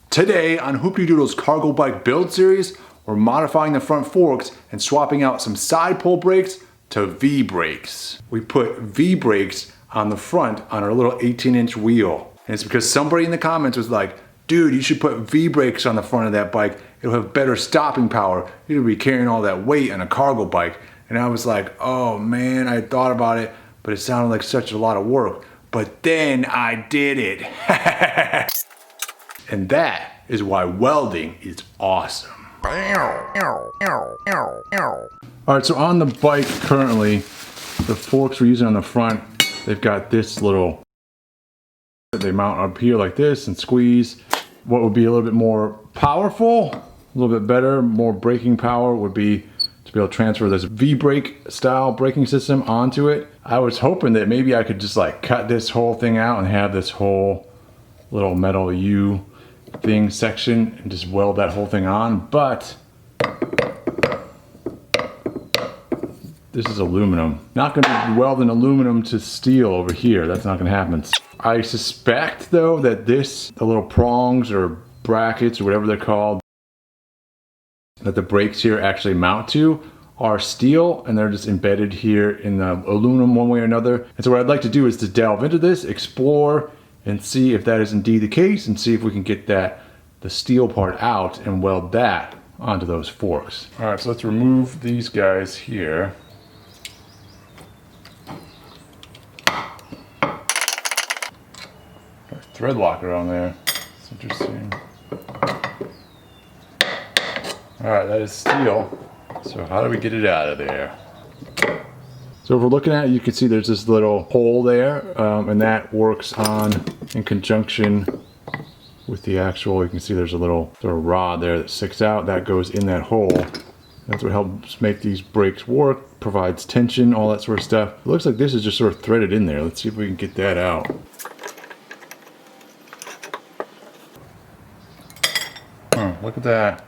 Today on Hoopty Doodle's Cargo Bike Build Series, we're modifying the front forks and swapping out some side pull brakes to V-brakes. We put V-brakes on the front on our little 18-inch wheel. And it's because somebody in the comments was like, dude, you should put V-brakes on the front of that bike. It'll have better stopping power. You'll be carrying all that weight on a cargo bike. And I was like, oh man, I thought about it, but it sounded like such a lot of work. But then I did it. And that is why welding is awesome. Alright, so on the bike currently, the forks we're using on the front, they've got this little, they mount up here like this and squeeze. What would be a little bit more powerful, a little bit better, more braking power would be to be able to transfer this V-brake style braking system onto it. I was hoping that maybe I could just like cut this whole thing out and have this whole little metal U thing section and just weld that whole thing on, but this is aluminum. Not gonna be welding aluminum to steel over here. That's not gonna happen. I suspect though that the little prongs or brackets or whatever they're called that the brakes here actually mount to are steel, and they're just embedded here in the aluminum one way or another. And so what I'd like to do is to delve into this, explore, and see if that is indeed the case, and see if we can get the steel part out and weld that onto those forks. All right, so let's remove these guys here. Thread locker on there. It's interesting. All right, that is steel. So how do we get it out of there? So if we're looking at it, you can see there's this little hole there, and that works in conjunction with the actual, you can see there's a little sort of rod there that sticks out, that goes in that hole. That's what helps make these brakes work, provides tension, all that sort of stuff. It looks like this is just sort of threaded in there. Let's see if we can get that out. Look at that.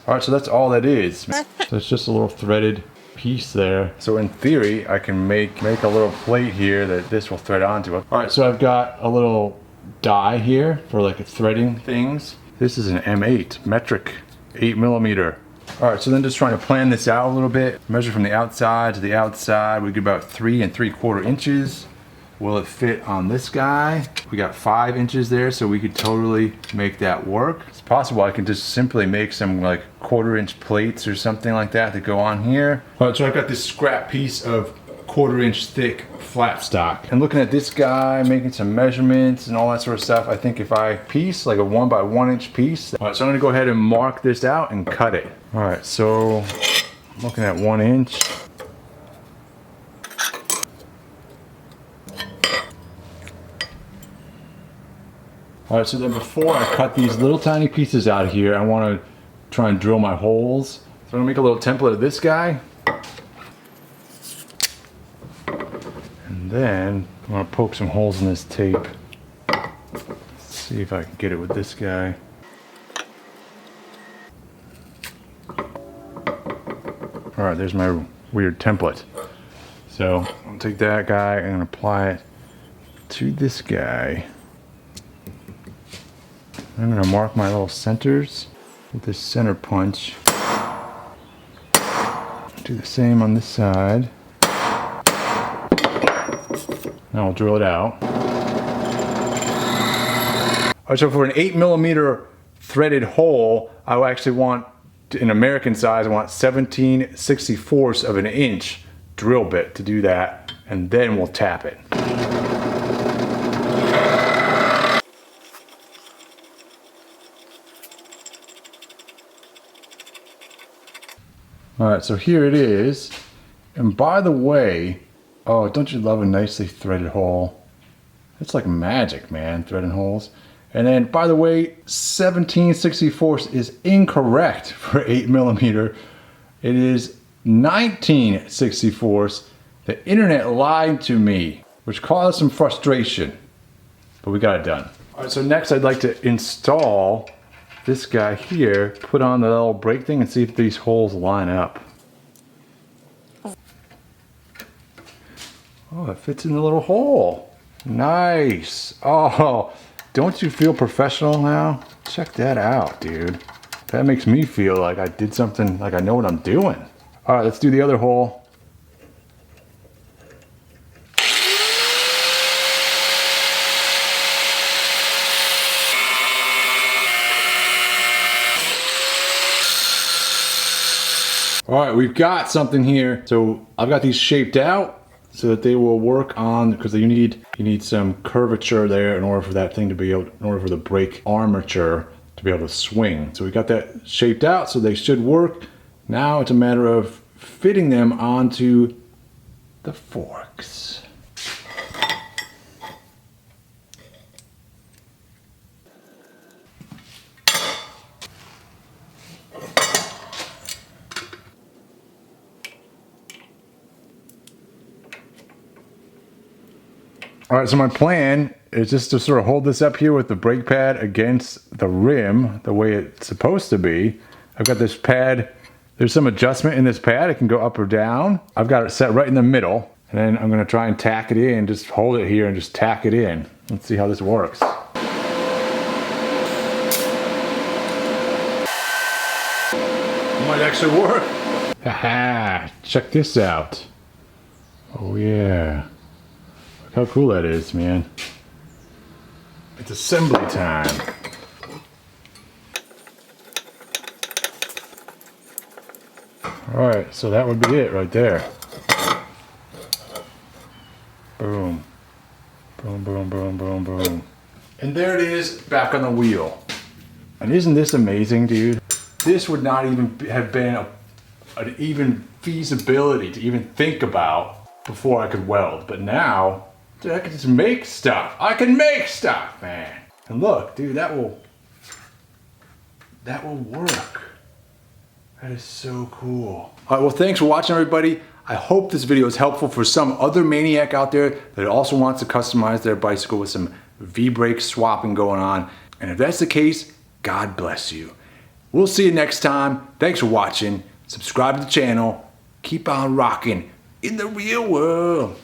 All right, so that's all that is. So it's just a little threaded piece there. So in theory, I can make a little plate here that this will thread onto. All right, so I've got a little die here for like threading things. This is an M8 metric 8mm. All right, so then just trying to plan this out a little bit. Measure from the outside to the outside. We get about 3 3/4 inches. Will it fit on this guy? We got 5 inches there, so we could totally make that work. It's possible I can just simply make some like 1/4 inch plates or something like that to go on here. All right, so I've got this scrap piece of 1/4 inch thick flat stock. And looking at this guy, making some measurements and all that sort of stuff, I think if I piece like a 1 by 1 inch piece. All right, so I'm gonna go ahead and mark this out and cut it. All right, so I'm looking at 1 inch. All right, so then before I cut these little tiny pieces out of here, I want to try and drill my holes. So I'm gonna make a little template of this guy. And then I'm gonna poke some holes in this tape. Let's see if I can get it with this guy. All right, there's my weird template. So I'll take that guy and apply it to this guy. I'm going to mark my little centers with this center punch. Do the same on this side. Now I'll drill it out. Alright, so for an 8mm threaded hole, I actually want, in American size, I want 17/64 of an inch drill bit to do that, and then we'll tap it. All right, so here it is. And by the way, oh, don't you love a nicely threaded hole? It's like magic, man, threading holes. And then, by the way, 17/64 is incorrect for 8mm. It is 19/64. The internet lied to me, which caused some frustration, but we got it done. All right, so next I'd like to install this guy here, put on the little brake thing and see if these holes line up. Oh, it fits in the little hole. Nice. Oh, Don't you feel professional now? Check that out, dude. That makes me feel like I did something, like I know what I'm doing. All right, let's do the other hole. All right, we've got something here. So I've got these shaped out so that they will work on, because you need some curvature there in order for that thing to be able, in order for the brake armature to be able to swing. So we got that shaped out, so they should work. Now it's a matter of fitting them onto the forks. All right, so my plan is just to sort of hold this up here with the brake pad against the rim the way it's supposed to be. I've got this pad, there's some adjustment in this pad. It can go up or down. I've got it set right in the middle, and then I'm gonna try and tack it in, just hold it here and just tack it in. Let's see how this works. It might actually work. Haha, check this out. Oh yeah. Look how cool that is, man. It's assembly time. Alright, so that would be it right there. Boom. Boom, boom, boom, boom, boom. And there it is, back on the wheel. And isn't this amazing, dude? This would not even have been an even feasibility to even think about before I could weld. But now, dude, I can just make stuff. I can make stuff, man. And look, dude, that will work. That is so cool. All right, well, thanks for watching, everybody. I hope this video is helpful for some other maniac out there that also wants to customize their bicycle with some V-brake swapping going on. And if that's the case, God bless you. We'll see you next time. Thanks for watching. Subscribe to the channel. Keep on rocking in the real world.